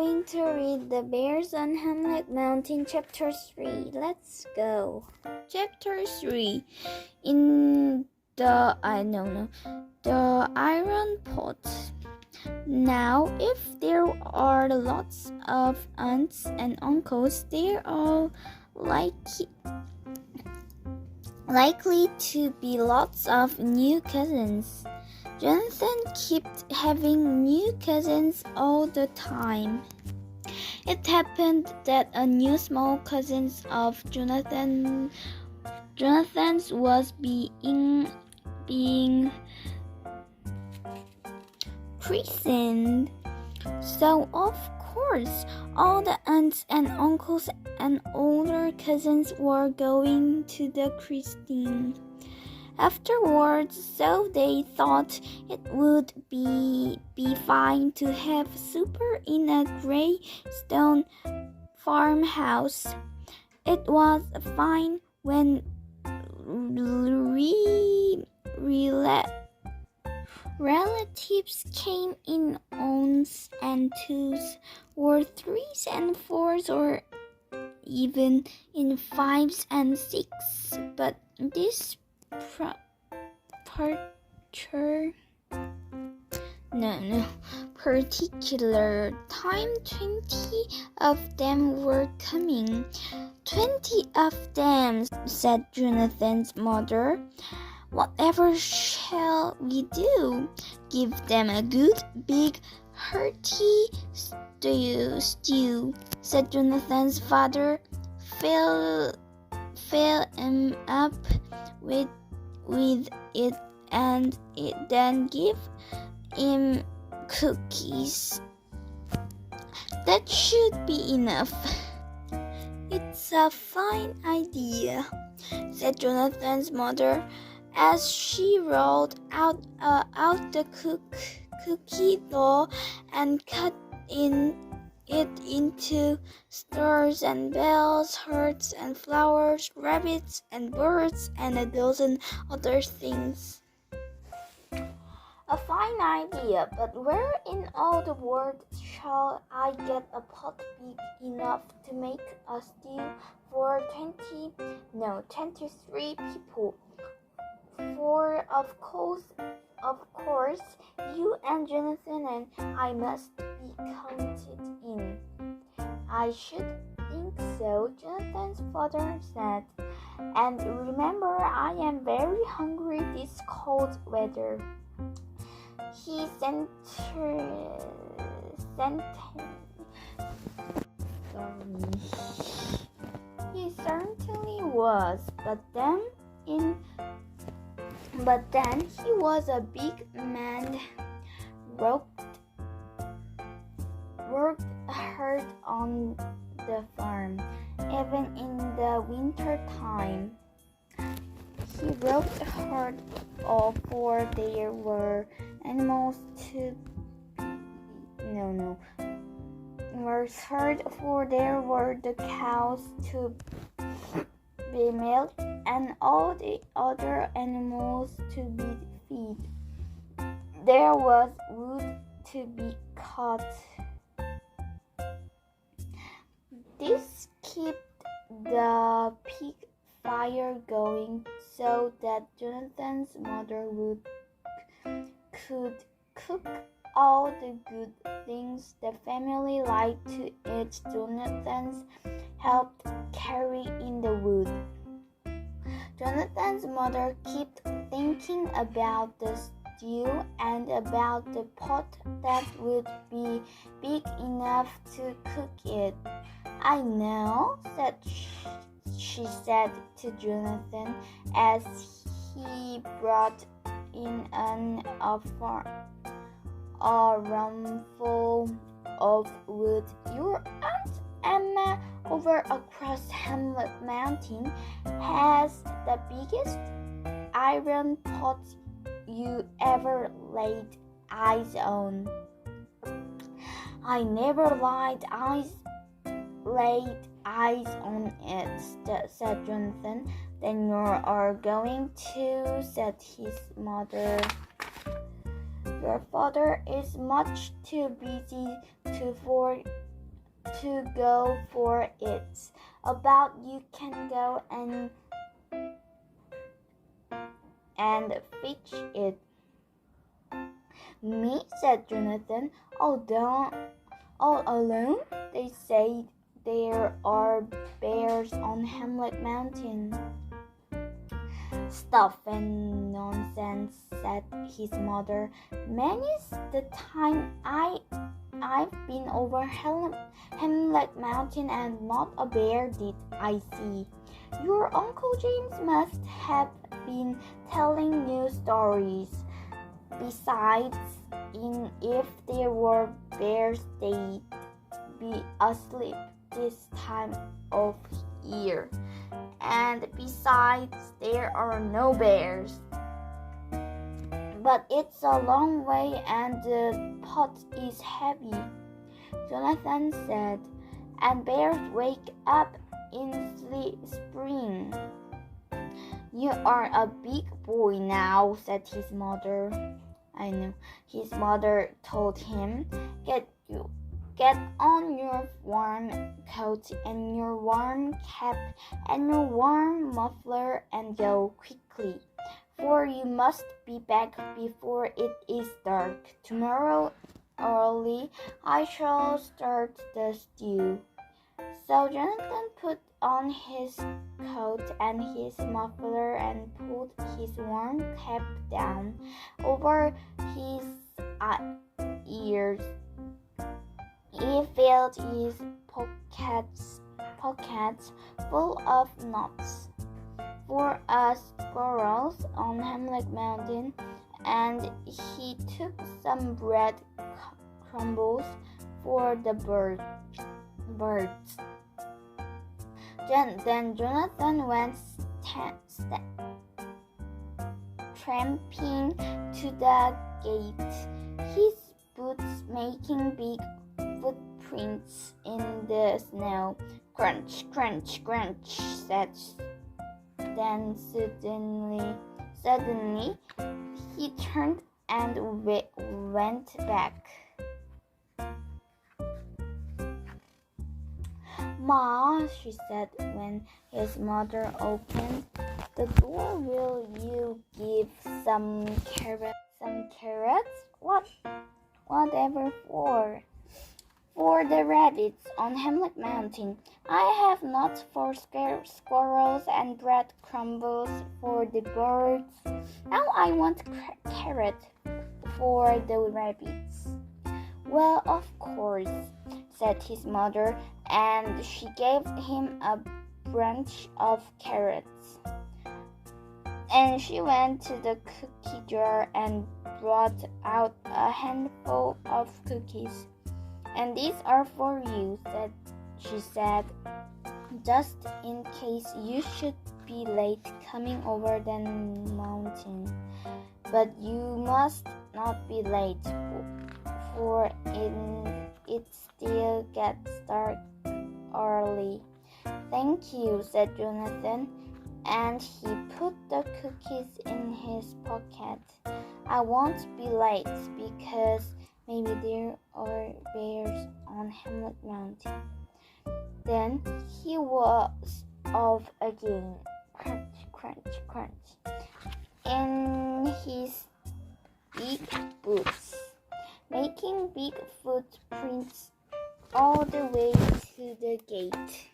going to read The Bears on Hemlock Mountain, Chapter 3. Let's go. Chapter 3. In the iron pot. Now, if there are lots of aunts and uncles, there are likely to be lots of new cousins. Jonathan kept having new cousins all the time. It happened that a new small cousin of Jonathan's was being christened. So of course, all the aunts and uncles and older cousins were going to the christening. Afterwards, so they thought it would be fine to have supper in a gray stone farmhouse. It was fine when relatives came in ones and twos, or threes and fours, or even in fives and six. But this particular time 20 of them were coming. 20 of them, said Jonathan's mother. Whatever shall we do? Give them a good big hearty stew, said Jonathan's father. Fill him up with it and then give him cookies. That should be enough. It's a fine idea, said Jonathan's mother as she rolled out the cookie dough and cut it into stars and bells, hearts and flowers, rabbits and birds, and a dozen other things. A fine idea, but where in all the world shall I get a pot big enough to make a stew for 23 people? For of course, you and Jonathan and I must be counted in. I should think so, Jonathan's father said. And remember, I am very hungry this cold weather. He certainly was, but then he was a big man, worked hard on the farm, even in the winter time. He worked hard for there were animals to for there were the cows to be milked and all the other animals to be fed. There was wood to be cut. This kept the pig fire going so that Jonathan's mother could cook all the good things the family liked to eat. Jonathan's helped carry in the wood. Jonathan's mother kept thinking about the stew and about the pot that would be big enough to cook it. I know, she said to Jonathan as he brought in a armful of wood. Your Aunt Emma over across Hemlock Mountain has the biggest iron pot you ever laid eyes on. I never laid eyes on it, said Jonathan. Then you are going to, said his mother. Your father is much too busy to go for it. About you can go and fetch it. Me, said Jonathan. All alone? They say there are bears on Hemlock Mountain. Stuff and nonsense, said his mother. Many's the time I've been over Hemlock Mountain and not a bear did I see. Your Uncle James must have been telling you stories. Besides, if there were bears, they'd be asleep this time of year. And besides, there are no bears. But it's a long way and the pot is heavy, Jonathan said, and bears wake up in spring. You are a big boy now, said his mother. I know. His mother told him, Get on your warm coat and your warm cap and your warm muffler and go quickly, for you must be back before it is dark. Tomorrow early I shall start the stew. So Jonathan put on his coat and his muffler and pulled his warm cap down over his ears. He filled his pockets full of nuts for squirrels on Hemlock Mountain, and he took some bread crumbles for the birds. Then Jonathan went tramping to the gate, his boots making big footprints in the snow. Crunch, crunch, crunch, said. Then suddenly he turned and went back. Ma, she said when his mother opened the door, will you give some carrots? Some carrots? Whatever for? For the rabbits on Hemlock Mountain. I have nuts for squirrels and bread crumbles for the birds. Now I want carrot for the rabbits. Well, of course, said his mother, and she gave him a bunch of carrots. And she went to the cookie jar and brought out a handful of cookies. And these are for you, she said, just in case you should be late coming over the mountain. But you must not be late, for it still gets dark early. Thank you, said Jonathan, and he put the cookies in his pocket. I won't be late because maybe there are bears on Hemlock Mountain. Then he was off again, crunch, crunch, crunch, in his big boots, making big footprints all the way to the gate.